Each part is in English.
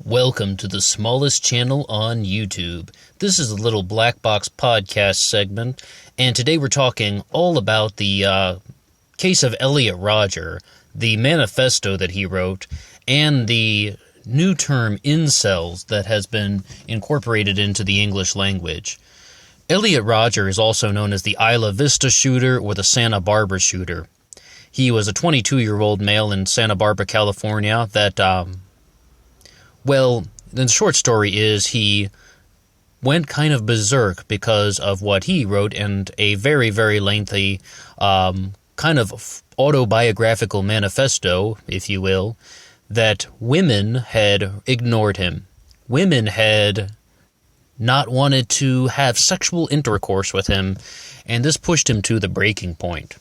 Welcome to the smallest channel on YouTube. This is a little black box podcast segment, and today we're talking all about the case of Elliot Rodger, the manifesto that he wrote, and the new term incels that has been incorporated into the English language. Elliot Rodger is also known as the Isla Vista shooter or the Santa Barbara shooter. He was a 22-year-old male in Santa Barbara, California that Well, the short story is he went kind of berserk because of what he wrote in a very, very lengthy kind of autobiographical manifesto, if you will, that women had ignored him. Women had not wanted to have sexual intercourse with him, and this pushed him to the breaking point.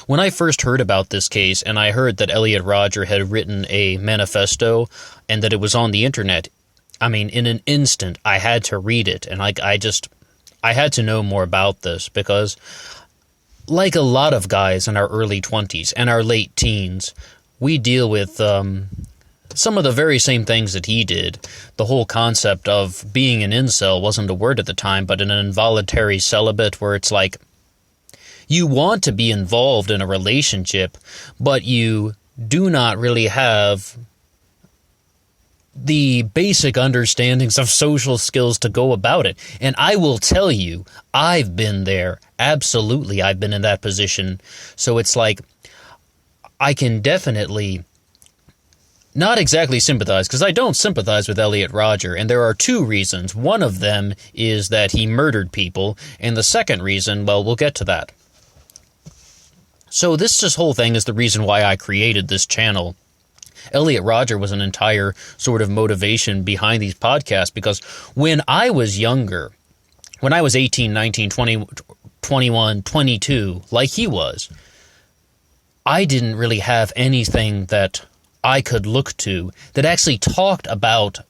When I first heard about this case, and I heard that Elliot Rodger had written a manifesto and that it was on the internet, I mean, in an instant, I had to read it, and I had to know more about this, because like a lot of guys in our early 20s and our late teens, we deal with some of the very same things that he did. The whole concept of being an incel wasn't a word at the time, but an involuntary celibate, where it's like, you want to be involved in a relationship, but you do not really have the basic understandings of social skills to go about it. And I will tell you, I've been there. Absolutely, I've been in that position. So it's like, I can definitely not exactly sympathize, because I don't sympathize with Elliot Rodger, and there are two reasons. One of them is that he murdered people, and the second reason, well, we'll get to that. So this whole thing is the reason why I created this channel. Elliot Rodger was an entire sort of motivation behind these podcasts, because when I was younger, when I was 18, 19, 20, 21, 22, like he was, I didn't really have anything that I could look to that actually talked about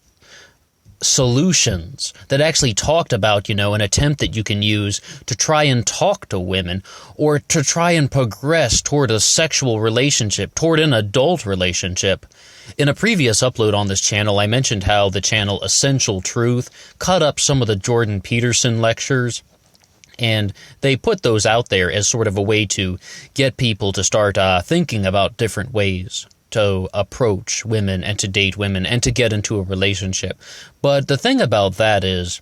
solutions, that actually talked about, an attempt that you can use to try and talk to women, or to try and progress toward a sexual relationship, toward an adult relationship. In a previous upload on this channel, I mentioned how the channel Essential Truth cut up some of the Jordan Peterson lectures, and they put those out there as sort of a way to get people to start thinking about different ways to approach women and to date women and to get into a relationship. But the thing about that is,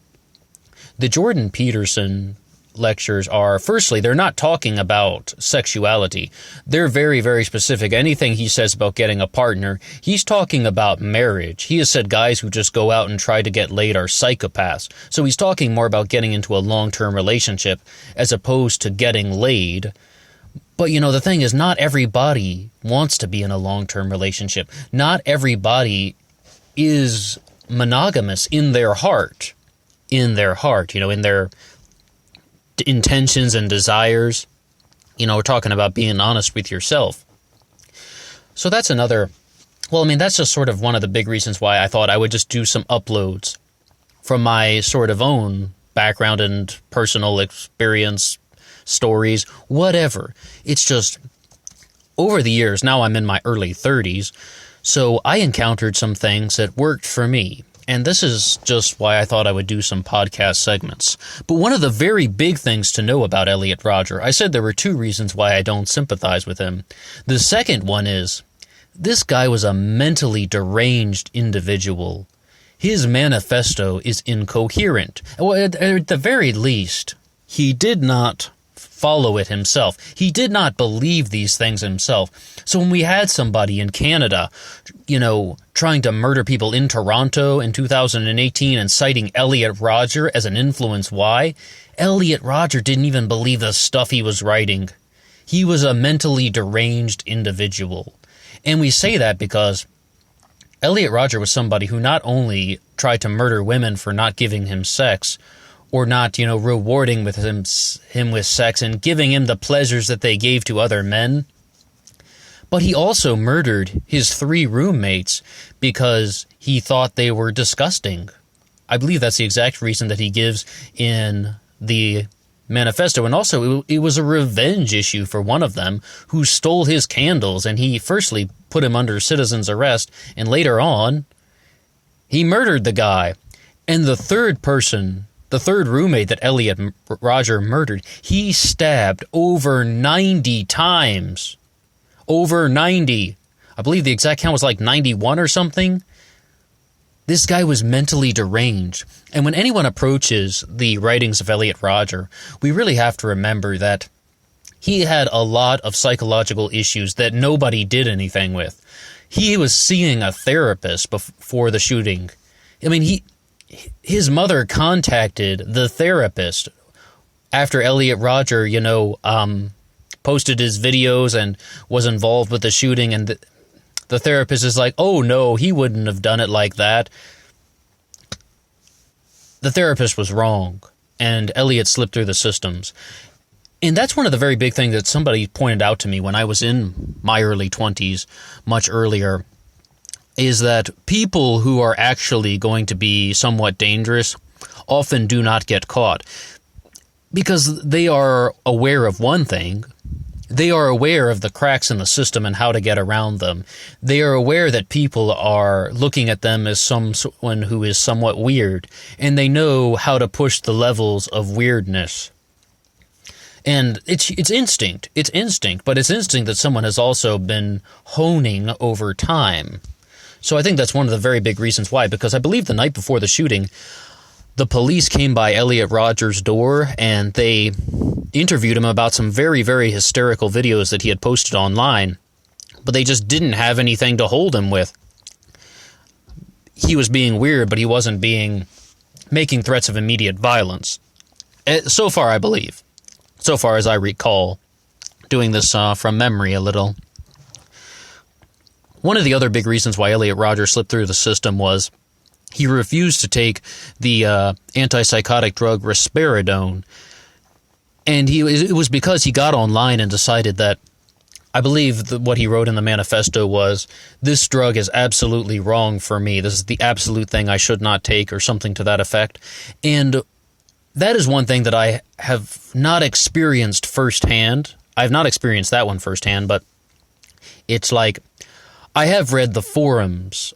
the Jordan Peterson lectures are, firstly, they're not talking about sexuality. They're very, very specific. Anything he says about getting a partner, he's talking about marriage. He has said guys who just go out and try to get laid are psychopaths. So he's talking more about getting into a long-term relationship as opposed to getting laid. But, the thing is, not everybody wants to be in a long-term relationship. Not everybody is monogamous in their heart. In their intentions and desires. We're talking about being honest with yourself. So that's that's just sort of one of the big reasons why I thought I would just do some uploads from my sort of own background and personal experience, stories, whatever. It's just, over the years, now I'm in my early 30s, so I encountered some things that worked for me. And this is just why I thought I would do some podcast segments. But one of the very big things to know about Elliot Rodger, I said there were two reasons why I don't sympathize with him. The second one is, this guy was a mentally deranged individual. His manifesto is incoherent. Well, at the very least, he did not follow it himself. He did not believe these things himself. So when we had somebody in Canada, trying to murder people in Toronto in 2018 and citing Elliot Rodger as an influence, why? Elliot Rodger didn't even believe the stuff he was writing. He was a mentally deranged individual. And we say that because Elliot Rodger was somebody who not only tried to murder women for not giving him sex, or not, rewarding with him with sex and giving him the pleasures that they gave to other men, but he also murdered his 3 roommates because he thought they were disgusting. I believe that's the exact reason that he gives in the manifesto. And also, it was a revenge issue for one of them who stole his candles, and he firstly put him under citizen's arrest, and later on, He murdered the guy. And the third person, the third roommate that Elliot Rodger murdered, he stabbed over 90 times. Over 90. I believe the exact count was like 91 or something. This guy was mentally deranged. And when anyone approaches the writings of Elliot Rodger, we really have to remember that he had a lot of psychological issues that nobody did anything with. He was seeing a therapist before the shooting. I mean, his mother contacted the therapist after Elliot Rodger, posted his videos and was involved with the shooting, and the therapist is like, oh no, he wouldn't have done it like that. The therapist was wrong, and Elliot slipped through the systems. And that's one of the very big things that somebody pointed out to me when I was in my early 20s, much earlier, is that people who are actually going to be somewhat dangerous often do not get caught because they are aware of one thing. They are aware of the cracks in the system and how to get around them. They are aware that people are looking at them as someone who is somewhat weird, and they know how to push the levels of weirdness. And it's instinct. It's instinct, but it's instinct that someone has also been honing over time. So I think that's one of the very big reasons why, because I believe the night before the shooting, the police came by Elliot Rodger's door and they interviewed him about some very, very hysterical videos that he had posted online, but they just didn't have anything to hold him with. He was being weird, but he wasn't making threats of immediate violence. So far, I believe. So far as I recall, doing this from memory a little. One of the other big reasons why Elliot Rodger slipped through the system was he refused to take the antipsychotic drug risperidone. And it was because he got online and decided that, I believe that what he wrote in the manifesto was, this drug is absolutely wrong for me. This is the absolute thing I should not take, or something to that effect. And that is one thing that I have not experienced firsthand. I have not experienced that one firsthand, but it's like, I have read the forums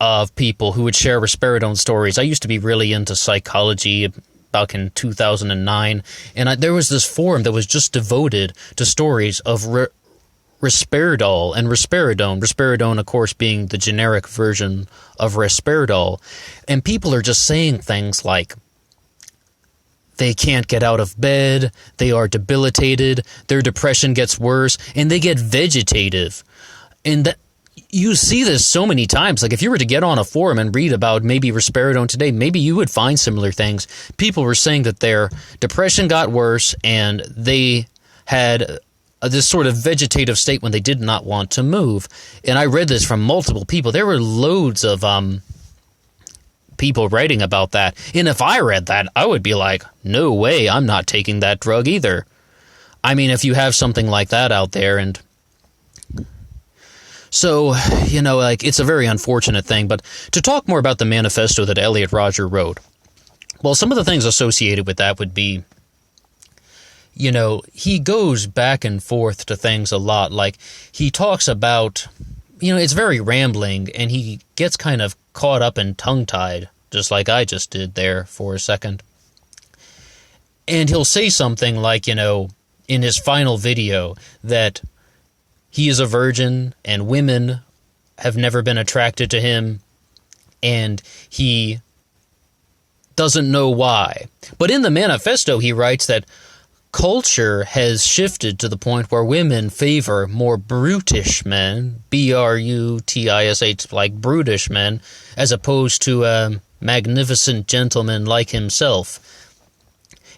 of people who would share risperidone stories. I used to be really into psychology back in 2009, and there was this forum that was just devoted to stories of risperidol and risperidone. Risperidone, of course, being the generic version of risperidol. And people are just saying things like, they can't get out of bed, they are debilitated, their depression gets worse, and they get vegetative. And you see this so many times. Like, if you were to get on a forum and read about maybe risperidone today, maybe you would find similar things. People were saying that their depression got worse and they had this sort of vegetative state when they did not want to move. And I read this from multiple people. There were loads of people writing about that. And if I read that, I would be like, no way, I'm not taking that drug either. I mean, if you have something like that out there, and so, it's a very unfortunate thing. But to talk more about the manifesto that Elliot Rodger wrote, well, some of the things associated with that would be, he goes back and forth to things a lot. Like, he talks about, it's very rambling, and he gets kind of caught up and tongue-tied, just like I just did there for a second. And he'll say something like, in his final video, that he is a virgin and women have never been attracted to him, and he doesn't know why. But in the manifesto, he writes that culture has shifted to the point where women favor more brutish men, B-R-U-T-I-S-H, like brutish men, as opposed to a magnificent gentleman like himself.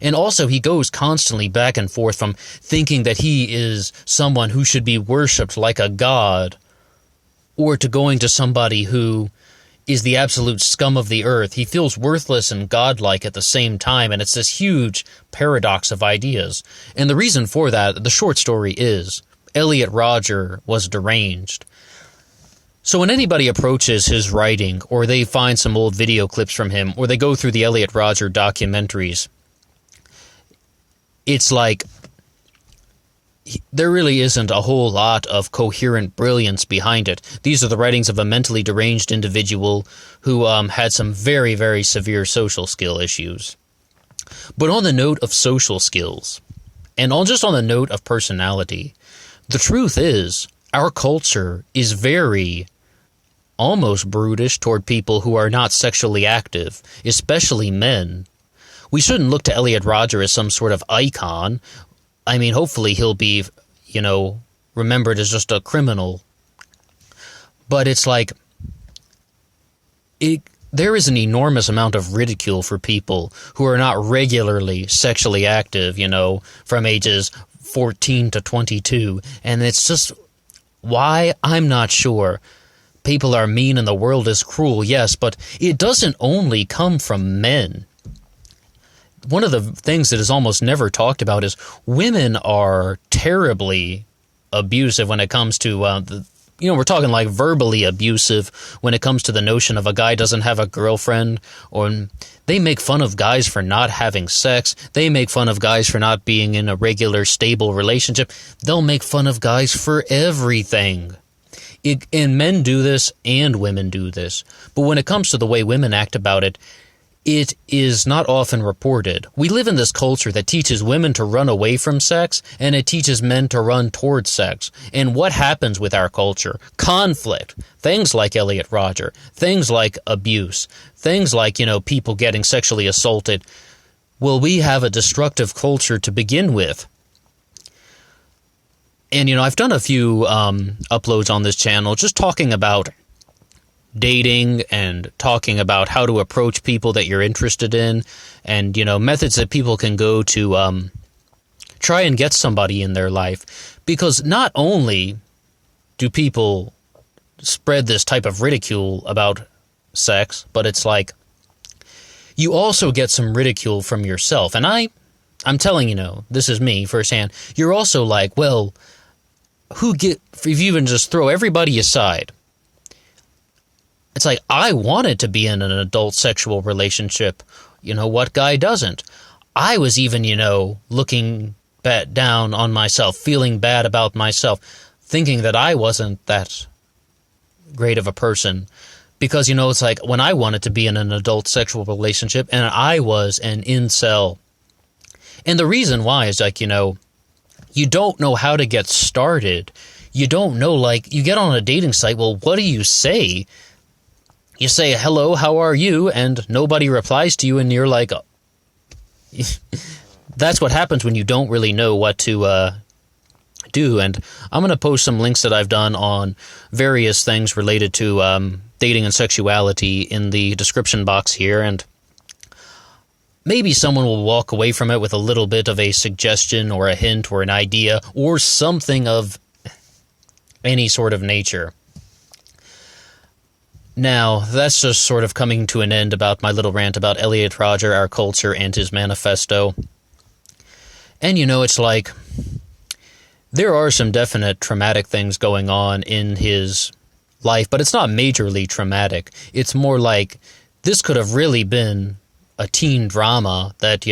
And also, he goes constantly back and forth from thinking that he is someone who should be worshipped like a god, or to going to somebody who is the absolute scum of the earth. He feels worthless and godlike at the same time, and it's this huge paradox of ideas. And the reason for that, the short story is, Elliot Rodger was deranged. So when anybody approaches his writing, or they find some old video clips from him, or they go through the Elliot Rodger documentaries, it's like there really isn't a whole lot of coherent brilliance behind it. These are the writings of a mentally deranged individual who had some very, very severe social skill issues. But on the note of social skills, and just on the note of personality, the truth is, our culture is very, almost brutish toward people who are not sexually active, especially men. We shouldn't look to Elliot Rodger as some sort of icon. I mean, hopefully he'll be, remembered as just a criminal. But it's like, there is an enormous amount of ridicule for people who are not regularly sexually active, from ages 14 to 22. And it's just, why? I'm not sure. People are mean and the world is cruel, yes, but it doesn't only come from men. One of the things that is almost never talked about is women are terribly abusive when it comes to, we're talking like verbally abusive when it comes to the notion of a guy doesn't have a girlfriend, or they make fun of guys for not having sex. They make fun of guys for not being in a regular, stable relationship. They'll make fun of guys for everything. And men do this and women do this. But when it comes to the way women act about it, it is not often reported. We live in this culture that teaches women to run away from sex, and it teaches men to run towards sex. And what happens with our culture? Conflict. Things like Elliot Rodger. Things like abuse. Things like, people getting sexually assaulted. Well, we have a destructive culture to begin with. And, I've done a few uploads on this channel just talking about dating and talking about how to approach people that you're interested in, and methods that people can go to try and get somebody in their life. Because not only do people spread this type of ridicule about sex, but it's like you also get some ridicule from yourself. And I'm telling this is me firsthand. You're also like, well, if you even just throw everybody aside, it's like, I wanted to be in an adult sexual relationship. What guy doesn't? I was even, looking down on myself, feeling bad about myself, thinking that I wasn't that great of a person. Because, it's like when I wanted to be in an adult sexual relationship and I was an incel. And the reason why is like, you don't know how to get started. You don't know, you get on a dating site, well, what do you say? You say, hello, how are you? And nobody replies to you, and you're like, that's what happens when you don't really know what to do. And I'm going to post some links that I've done on various things related to dating and sexuality in the description box here, and maybe someone will walk away from it with a little bit of a suggestion or a hint or an idea or something of any sort of nature. Now, that's just sort of coming to an end about my little rant about Elliot Rodger, our culture, and his manifesto. And it's like, there are some definite traumatic things going on in his life, but it's not majorly traumatic. It's more like, this could have really been a teen drama that,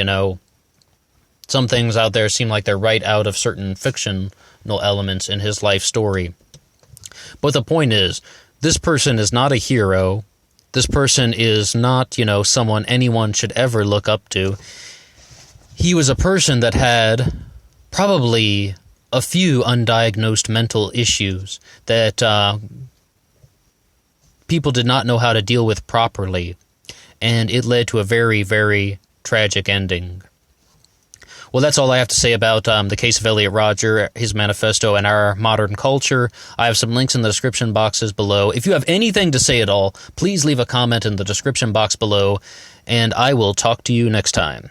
some things out there seem like they're right out of certain fictional elements in his life story. But the point is, this person is not a hero. This person is not, someone anyone should ever look up to. He was a person that had probably a few undiagnosed mental issues that people did not know how to deal with properly. And it led to a very, very tragic ending. Well, that's all I have to say about the case of Elliot Rodger, his manifesto, and our modern culture. I have some links in the description boxes below. If you have anything to say at all, please leave a comment in the description box below, and I will talk to you next time.